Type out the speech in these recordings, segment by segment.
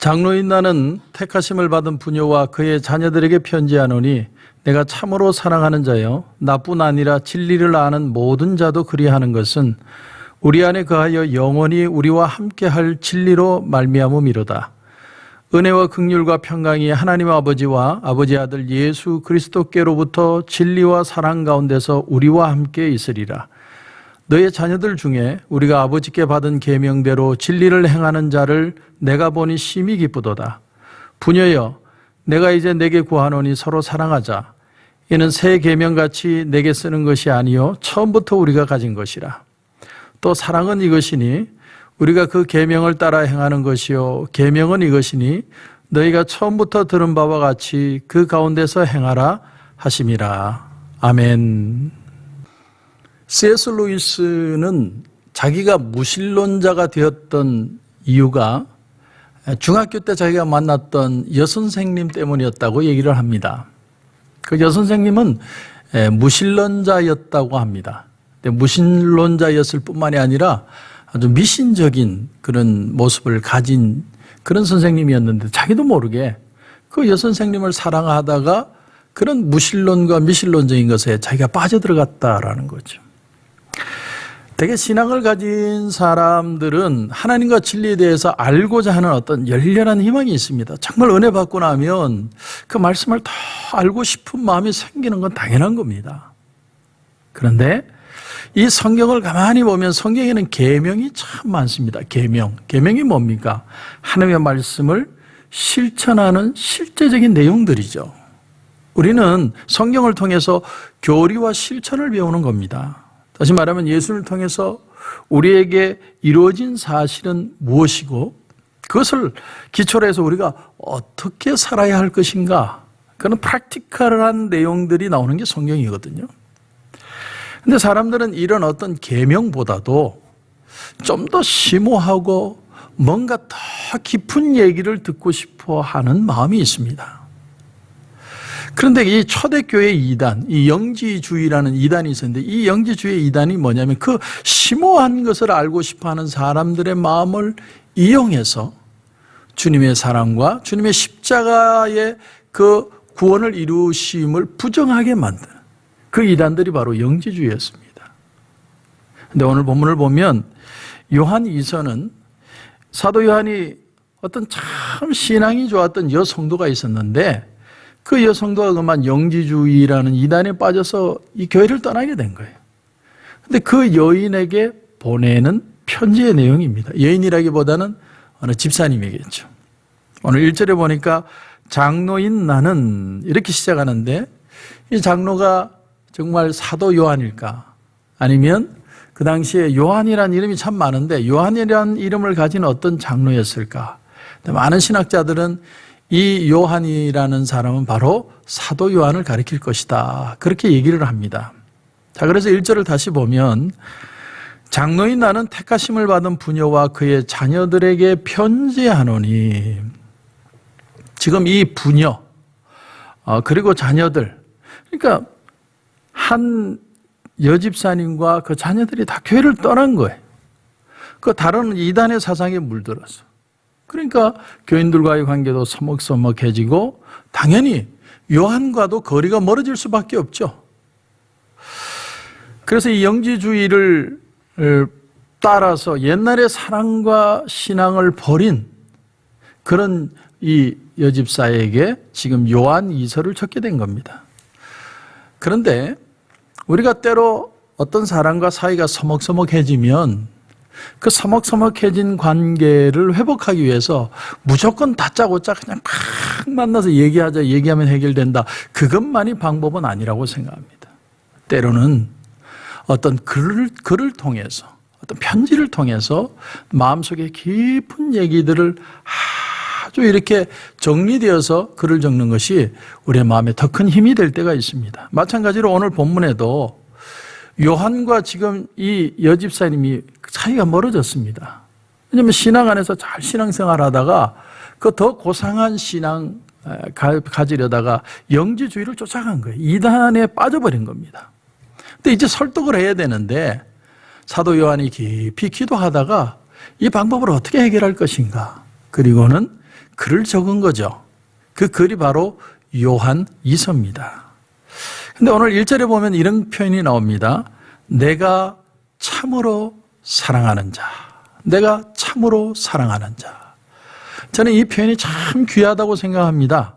장로인 나는 택하심을 받은 부녀와 그의 자녀들에게 편지하노니 내가 참으로 사랑하는 자여 나뿐 아니라 진리를 아는 모든 자도 그리하는 것은 우리 안에 거하여 영원히 우리와 함께할 진리로 말미암음이로다. 은혜와 긍휼과 평강이 하나님 아버지와 아버지 아들 예수 그리스도께로부터 진리와 사랑 가운데서 우리와 함께 있으리라. 너의 자녀들 중에 우리가 아버지께 받은 계명대로 진리를 행하는 자를 내가 보니 심히 기쁘도다. 부녀여, 내가 이제 내게 구하노니 서로 사랑하자. 이는 새 계명같이 내게 쓰는 것이 아니요 처음부터 우리가 가진 것이라. 또 사랑은 이것이니 우리가 그 계명을 따라 행하는 것이요 계명은 이것이니 너희가 처음부터 들은 바와 같이 그 가운데서 행하라 하심이라. 아멘. C.S. 루이스는 자기가 무신론자가 되었던 이유가 중학교 때 자기가 만났던 여선생님 때문이었다고 얘기를 합니다. 그 여선생님은 무신론자였다고 합니다. 무신론자였을 뿐만이 아니라 아주 미신적인 그런 모습을 가진 그런 선생님이었는데 자기도 모르게 그 여선생님을 사랑하다가 그런 무신론과 미신론적인 것에 자기가 빠져들어갔다라는 거죠. 되게 신앙을 가진 사람들은 하나님과 진리에 대해서 알고자 하는 어떤 열렬한 희망이 있습니다. 정말 은혜 받고 나면 그 말씀을 더 알고 싶은 마음이 생기는 건 당연한 겁니다. 그런데 이 성경을 가만히 보면 성경에는 계명이 참 많습니다. 계명이 뭡니까? 하나님의 말씀을 실천하는 실제적인 내용들이죠. 우리는 성경을 통해서 교리와 실천을 배우는 겁니다. 다시 말하면 예수를 통해서 우리에게 이루어진 사실은 무엇이고 그것을 기초로 해서 우리가 어떻게 살아야 할 것인가, 그런 프랙티컬한 내용들이 나오는 게 성경이거든요. 근데 사람들은 이런 어떤 계명보다도 좀 더 심오하고 뭔가 더 깊은 얘기를 듣고 싶어 하는 마음이 있습니다. 그런데 이 초대교회 이단, 이 영지주의라는 이단이 있었는데 이 영지주의 이단이 뭐냐면 그 심오한 것을 알고 싶어 하는 사람들의 마음을 이용해서 주님의 사랑과 주님의 십자가의 그 구원을 이루심을 부정하게 만드는 그 이단들이 바로 영지주의였습니다. 그런데 오늘 본문을 보면 요한 이서는 사도 요한이 어떤 참 신앙이 좋았던 여성도가 있었는데 그 여성도가 그만 영지주의라는 이단에 빠져서 이 교회를 떠나게 된 거예요. 그런데 그 여인에게 보내는 편지의 내용입니다. 여인이라기보다는 어느 집사님이겠죠. 오늘 1절에 보니까 장로인 나는 이렇게 시작하는데 이 장로가 정말 사도 요한일까? 아니면 그 당시에 요한이라는 이름이 참 많은데 요한이라는 이름을 가진 어떤 장로였을까? 많은 신학자들은 이 요한이라는 사람은 바로 사도 요한을 가리킬 것이다, 그렇게 얘기를 합니다. 자, 그래서 1절을 다시 보면 장로인 나는 택하심을 받은 부녀와 그의 자녀들에게 편지하노니, 지금 이 부녀 그리고 자녀들, 그러니까 한 여집사님과 그 자녀들이 다 교회를 떠난 거예요. 그 다른 이단의 사상에 물들어서. 그러니까 교인들과의 관계도 서먹서먹해지고 당연히 요한과도 거리가 멀어질 수밖에 없죠. 그래서 이 영지주의를 따라서 옛날의 사랑과 신앙을 버린 그런 이 여집사에게 지금 요한 이서를 적게 된 겁니다. 그런데 우리가 때로 어떤 사람과 사이가 서먹서먹해지면 그 서먹서먹해진 관계를 회복하기 위해서 무조건 다짜고짜 그냥 팍 만나서 얘기하면 해결된다, 그것만이 방법은 아니라고 생각합니다. 때로는 어떤 글을 통해서, 어떤 편지를 통해서 마음속에 깊은 얘기들을 아주 이렇게 정리되어서 글을 적는 것이 우리의 마음에 더 큰 힘이 될 때가 있습니다. 마찬가지로 오늘 본문에도 요한과 지금 이 여집사님이 사이가 멀어졌습니다. 왜냐하면 신앙 안에서 잘 신앙생활 하다가 그 더 고상한 신앙 가지려다가 영지주의를 쫓아간 거예요. 이단에 빠져버린 겁니다. 근데 이제 설득을 해야 되는데 사도 요한이 깊이 기도하다가 이 방법을 어떻게 해결할 것인가, 그리고는 글을 적은 거죠. 그 글이 바로 요한 이서입니다. 근데 오늘 1절에 보면 이런 표현이 나옵니다. 내가 참으로 사랑하는 자. 내가 참으로 사랑하는 자. 저는 이 표현이 참 귀하다고 생각합니다.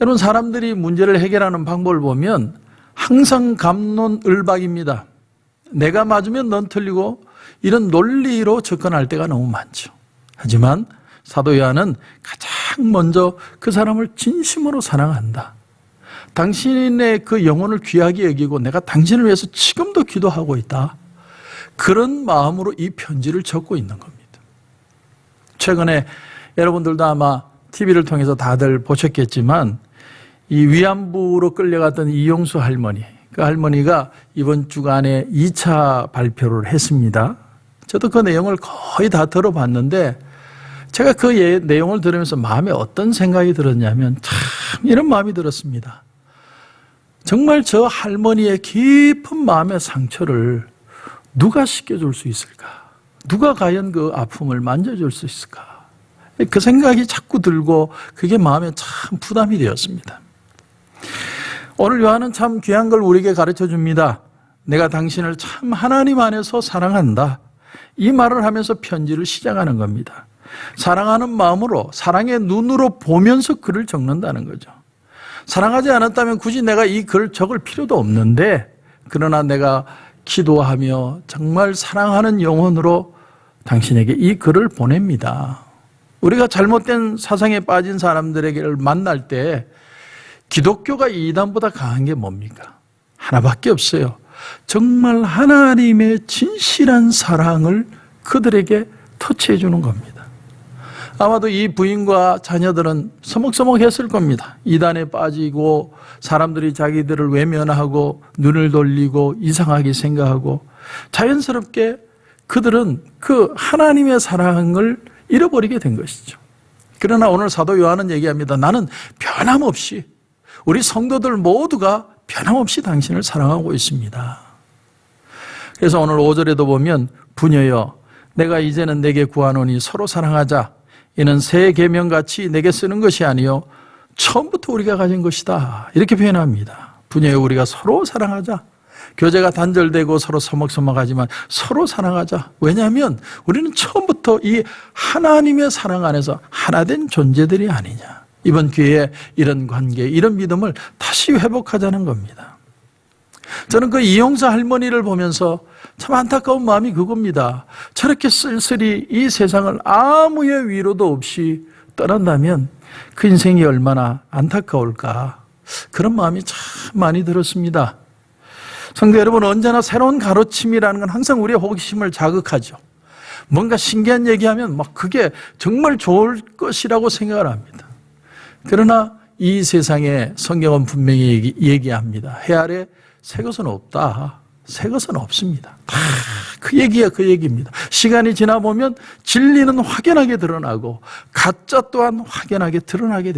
여러분, 사람들이 문제를 해결하는 방법을 보면 항상 갑론을박입니다. 내가 맞으면 넌 틀리고 이런 논리로 접근할 때가 너무 많죠. 하지만 사도 요한은 가장 먼저 그 사람을 진심으로 사랑한다. 당신의 그 영혼을 귀하게 여기고 내가 당신을 위해서 지금도 기도하고 있다. 그런 마음으로 이 편지를 적고 있는 겁니다. 최근에 여러분들도 아마 TV를 통해서 다들 보셨겠지만 이 위안부로 끌려갔던 이용수 할머니, 그 할머니가 이번 주간에 2차 발표를 했습니다. 저도 그 내용을 거의 다 들어봤는데 제가 그 내용을 들으면서 마음에 어떤 생각이 들었냐면 참 이런 마음이 들었습니다. 정말 저 할머니의 깊은 마음의 상처를 누가 씻겨줄 수 있을까? 누가 과연 그 아픔을 만져줄 수 있을까? 그 생각이 자꾸 들고 그게 마음에 참 부담이 되었습니다. 오늘 요한은 참 귀한 걸 우리에게 가르쳐 줍니다. 내가 당신을 참 하나님 안에서 사랑한다. 이 말을 하면서 편지를 시작하는 겁니다. 사랑하는 마음으로, 사랑의 눈으로 보면서 글을 적는다는 거죠. 사랑하지 않았다면 굳이 내가 이 글을 적을 필요도 없는데, 그러나 내가 기도하며 정말 사랑하는 영혼으로 당신에게 이 글을 보냅니다. 우리가 잘못된 사상에 빠진 사람들에게 만날 때 기독교가 이단보다 강한 게 뭡니까? 하나밖에 없어요. 정말 하나님의 진실한 사랑을 그들에게 터치해 주는 겁니다. 아마도 이 부인과 자녀들은 서먹서먹했을 겁니다. 이단에 빠지고 사람들이 자기들을 외면하고 눈을 돌리고 이상하게 생각하고 자연스럽게 그들은 그 하나님의 사랑을 잃어버리게 된 것이죠. 그러나 오늘 사도 요한은 얘기합니다. 나는 변함없이 우리 성도들 모두가 변함없이 당신을 사랑하고 있습니다. 그래서 오늘 5절에도 보면 부녀여 내가 이제는 내게 구하노니 서로 사랑하자. 이는 새 계명같이 내게 쓰는 것이 아니요 처음부터 우리가 가진 것이다. 이렇게 표현합니다. 부녀여 우리가 서로 사랑하자. 교제가 단절되고 서로 서먹서먹하지만 서로 사랑하자. 왜냐하면 우리는 처음부터 이 하나님의 사랑 안에서 하나된 존재들이 아니냐. 이번 기회에 이런 관계, 이런 믿음을 다시 회복하자는 겁니다. 저는 그 이용수 할머니를 보면서 참 안타까운 마음이 그겁니다. 저렇게 쓸쓸히 이 세상을 아무의 위로도 없이 떠난다면 그 인생이 얼마나 안타까울까. 그런 마음이 참 많이 들었습니다. 성도 여러분, 언제나 새로운 가르침이라는 건 항상 우리의 호기심을 자극하죠. 뭔가 신기한 얘기하면 막 그게 정말 좋을 것이라고 생각을 합니다. 그러나 이 세상에 성경은 분명히 얘기합니다. 해 아래 새 것은 없다. 새 것은 없습니다. 다 그 얘기야, 그 얘기입니다. 시간이 지나보면 진리는 확연하게 드러나고 가짜 또한 확연하게 드러나게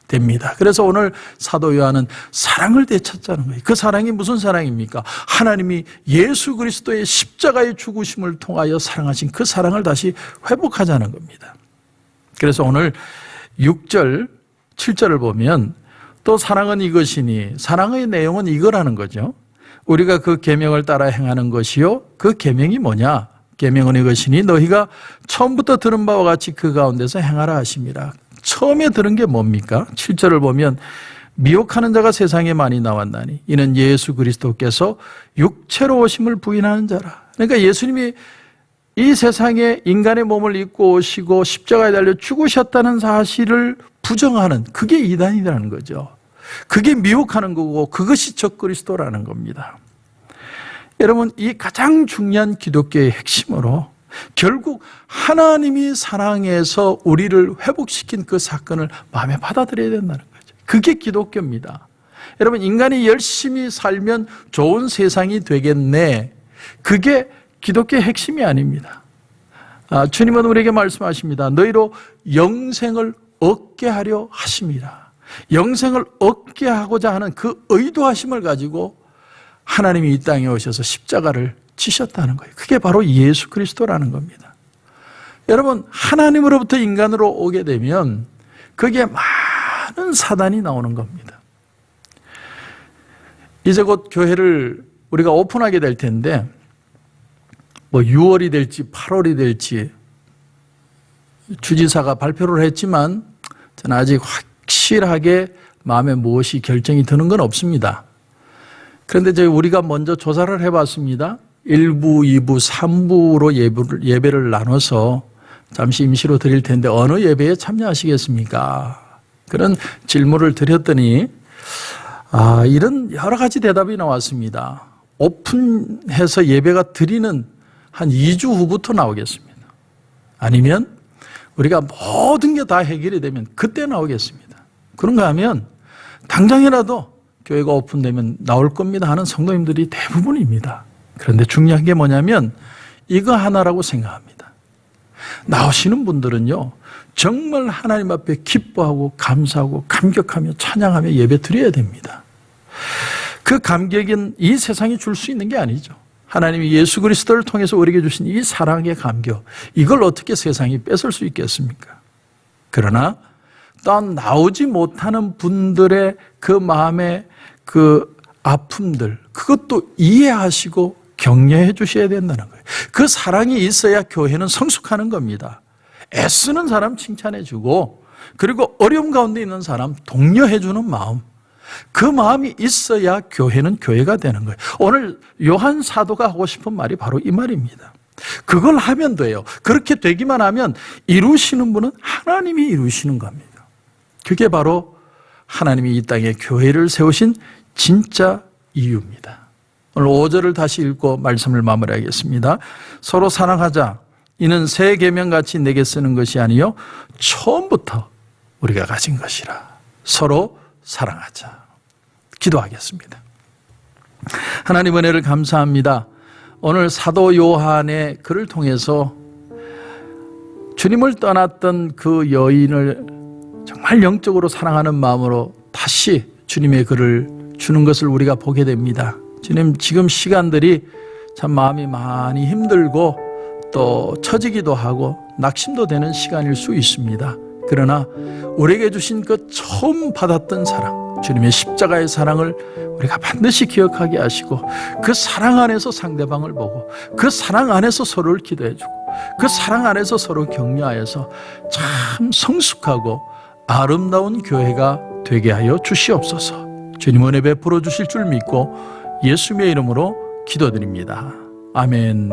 됩니다. 그래서 오늘 사도 요한은 사랑을 되찾자는 거예요. 그 사랑이 무슨 사랑입니까? 하나님이 예수 그리스도의 십자가의 죽으심을 통하여 사랑하신 그 사랑을 다시 회복하자는 겁니다. 그래서 오늘 6절, 7절을 보면 또 사랑은 이것이니, 사랑의 내용은 이거라는 거죠. 우리가 그 계명을 따라 행하는 것이요. 그 계명이 뭐냐? 계명은 이것이니 너희가 처음부터 들은 바와 같이 그 가운데서 행하라 하심이라. 처음에 들은 게 뭡니까? 7절을 보면 미혹하는 자가 세상에 많이 나왔나니 이는 예수 그리스도께서 육체로 오심을 부인하는 자라. 그러니까 예수님이 이 세상에 인간의 몸을 입고 오시고 십자가에 달려 죽으셨다는 사실을 부정하는, 그게 이단이라는 거죠. 그게 미혹하는 거고 그것이 적그리스도라는 겁니다. 여러분, 이 가장 중요한 기독교의 핵심으로 결국 하나님이 사랑해서 우리를 회복시킨 그 사건을 마음에 받아들여야 된다는 거죠. 그게 기독교입니다. 여러분, 인간이 열심히 살면 좋은 세상이 되겠네. 그게 기독교의 핵심이 아닙니다. 주님은 우리에게 말씀하십니다. 너희로 영생을 얻게 하려 하심이라. 영생을 얻게 하고자 하는 그 의도하심을 가지고 하나님이 이 땅에 오셔서 십자가를 지셨다는 거예요. 그게 바로 예수 그리스도라는 겁니다. 여러분, 하나님으로부터 인간으로 오게 되면 거기에 많은 사단이 나오는 겁니다. 이제 곧 교회를 우리가 오픈하게 될 텐데, 뭐 6월이 될지 8월이 될지 주지사가 발표를 했지만 저는 아직 확실하게 마음에 무엇이 결정이 드는 건 없습니다. 그런데 저희 우리가 먼저 조사를 해봤습니다. 1부, 2부, 3부로 예배를 나눠서 잠시 임시로 드릴 텐데 어느 예배에 참여하시겠습니까? 그런 질문을 드렸더니 이런 여러 가지 대답이 나왔습니다. 오픈해서 예배가 드리는 한 2주 후부터 나오겠습니다. 아니면 우리가 모든 게 다 해결이 되면 그때 나오겠습니다. 그런가 하면 당장이라도 교회가 오픈되면 나올 겁니다 하는 성도님들이 대부분입니다. 그런데 중요한 게 뭐냐면 이거 하나라고 생각합니다. 나오시는 분들은요, 정말 하나님 앞에 기뻐하고 감사하고 감격하며 찬양하며 예배 드려야 됩니다. 그 감격은 이 세상이 줄 수 있는 게 아니죠. 하나님이 예수 그리스도를 통해서 우리에게 주신 이 사랑의 감격, 이걸 어떻게 세상이 뺏을 수 있겠습니까? 그러나 또한 나오지 못하는 분들의 그 마음의 그 아픔들, 그것도 이해하시고 격려해 주셔야 된다는 거예요. 그 사랑이 있어야 교회는 성숙하는 겁니다. 애쓰는 사람 칭찬해 주고, 그리고 어려움 가운데 있는 사람 독려해 주는 마음, 그 마음이 있어야 교회는 교회가 되는 거예요. 오늘 요한 사도가 하고 싶은 말이 바로 이 말입니다. 그걸 하면 돼요. 그렇게 되기만 하면 이루시는 분은 하나님이 이루시는 겁니다. 그게 바로 하나님이 이 땅에 교회를 세우신 진짜 이유입니다. 오늘 5절을 다시 읽고 말씀을 마무리하겠습니다. 서로 사랑하자. 이는 새 계명같이 내게 쓰는 것이 아니요 처음부터 우리가 가진 것이라. 서로 사랑하자. 기도하겠습니다. 하나님 은혜를 감사합니다. 오늘 사도 요한의 글을 통해서 주님을 떠났던 그 여인을 정말 영적으로 사랑하는 마음으로 다시 주님의 글을 주는 것을 우리가 보게 됩니다. 주님, 지금 시간들이 참 마음이 많이 힘들고 또 처지기도 하고 낙심도 되는 시간일 수 있습니다. 그러나 우리에게 주신 그 처음 받았던 사랑, 주님의 십자가의 사랑을 우리가 반드시 기억하게 하시고 그 사랑 안에서 상대방을 보고 그 사랑 안에서 서로를 기도해주고 그 사랑 안에서 서로 격려하여서 참 성숙하고 아름다운 교회가 되게 하여 주시옵소서. 주님 은혜 베풀어 주실 줄 믿고 예수님의 이름으로 기도드립니다. 아멘.